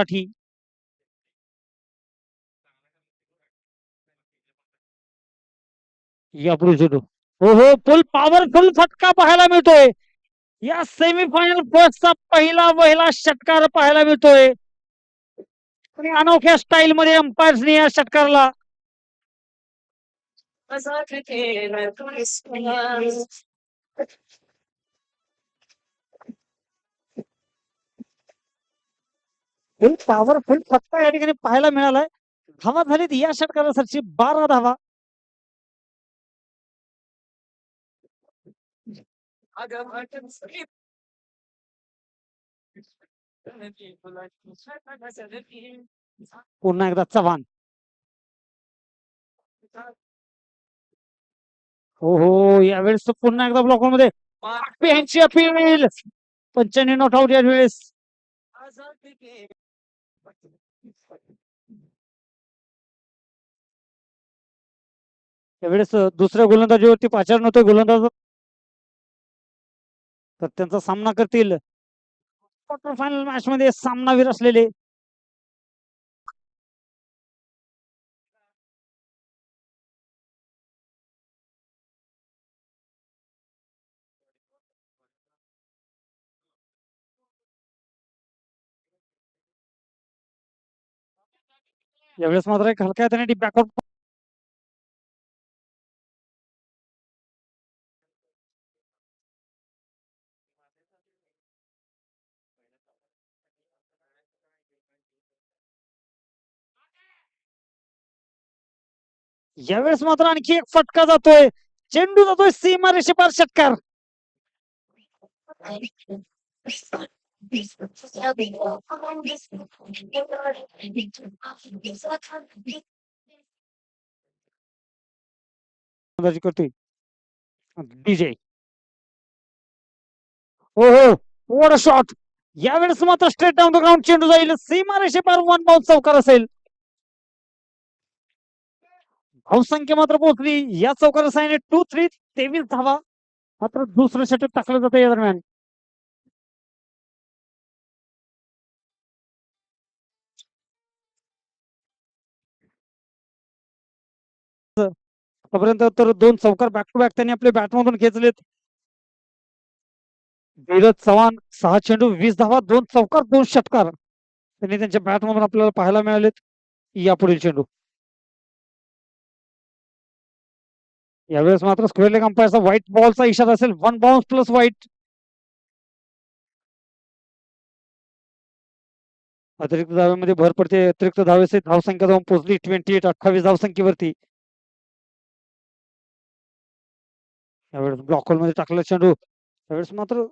साठी यापुढे सुरू. हो हो, फुल पॉवरफुल फटका पाहायला मिळतोय. या सेमीफायनल फर्स्टचा पहिला षटकार पाहायला मिळतोय आणि अनोख्या स्टाईल मध्ये अंपायर्सने या षटकारला फुल पॉवरफुल फटका या ठिकाणी पाहायला मिळालाय. धावा झालीत या षटकारासाठी 12 धावा. पुन्हा एकदा चव्हाण. हो हो, यावेळेस पुन्हा एकदा ब्लॉक मध्ये यांची अपील. 95 नॉट आउट यावेळेस. यावेळेस दुसऱ्या गोलंदाजीवरती पाचार नव्हते गोलंदाज, तर त्यांचा सामना करतील क्वार्टर फायनल मॅच मध्ये सामनावीर असलेले यावेळेस मात्र एक हलक्या हाताने बॅकआउट. यावेळेस मात्र आणखी एक फटका जातोय. चेंडू जातोय सीमा रेषेपार. षटकार करतोय डीजे. हो हो, वॉट अ शॉट. यावेळेस मात्र स्ट्रेट डाऊन द ग्राउंड चेंडू जाईल सीमा रेषेपार. वन बाउन्स चौकार असेल. धावसंख्या मात्र पोहोचली या चौकार साईने 2-3. 23 धावा मात्र दुसरं षटक टाकलं जातं या दरम्यान. आतापर्यंत तर 2 चौकार बॅक टू बॅक त्यांनी आपल्या बॅटमधून खेचलेत. धीरज चव्हाण 6 चेंडू 20 धावा 2 चौकार 2 षटकार त्यांनी त्यांच्या बॅटमधून आपल्याला पाहायला मिळालेत. यापुढील चेंडू. यावेळेस मात्र स्क्वेअर लेग अंपायरचा व्हाईट बॉलचा इशारा असेल. 1 बाउन्स प्लस व्हाईट. अतिरिक्त धाव्यामध्ये भर पडते. अतिरिक्त धावेचे धावसंख्या जाऊन पोहोचली 28. 28 धावसंख्येवरती. यावेळेस ब्लॉक होल मध्ये टाकला चेंडू. त्यावेळेस मात्र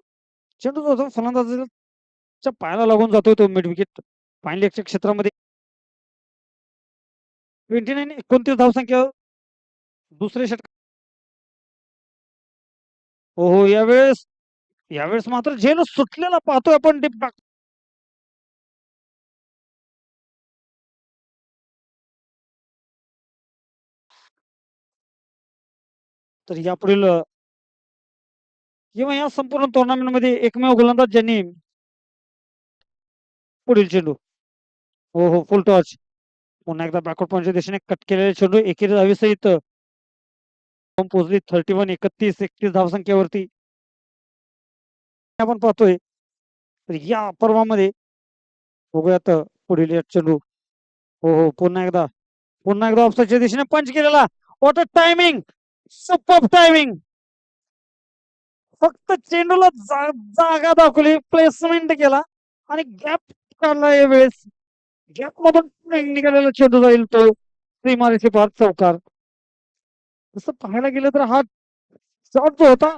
चेंडू जो फलंदाजाच्या पायाला लागून जातोय तो मिड विकेट फाईन लेगच्या क्षेत्रामध्ये. 29. 29 धावसंख्या दुसरे षटक. हो हो, यावेळेस यावेळेस मात्र झेल सुटलेला पाहतोय आपण डीप बॅक. तर यापुढील किंवा या संपूर्ण टुर्नामेंट मध्ये एकमेव गोलंदाज ज्यांनी पुढील चेंडू. हो हो, फुल टॉच. पुन्हा एकदा बॅकवर्ड पॉईंटच्या दिशेने कट केलेले चेंडू एकेरी धावेसहित पोहोचली 31. 31. 31 धावसंख्येवरती आपण पाहतोय. तर या पर्वामध्ये बघूयात पुढील चेंडू. हो हो, पुन्हा एकदा ऑफसाईडच्या दिशेने पंच केलेला. What a timing. Super timing. फक्त चेंडूला जागा दाखवली, प्लेसमेंट केला आणि गॅप काढला. यावेळेस गॅप मधून निघालेला चेंडू जाईल तो सीमारेषे पार चौकार. तसं पाहायला गेलं तर हा शॉट जो होता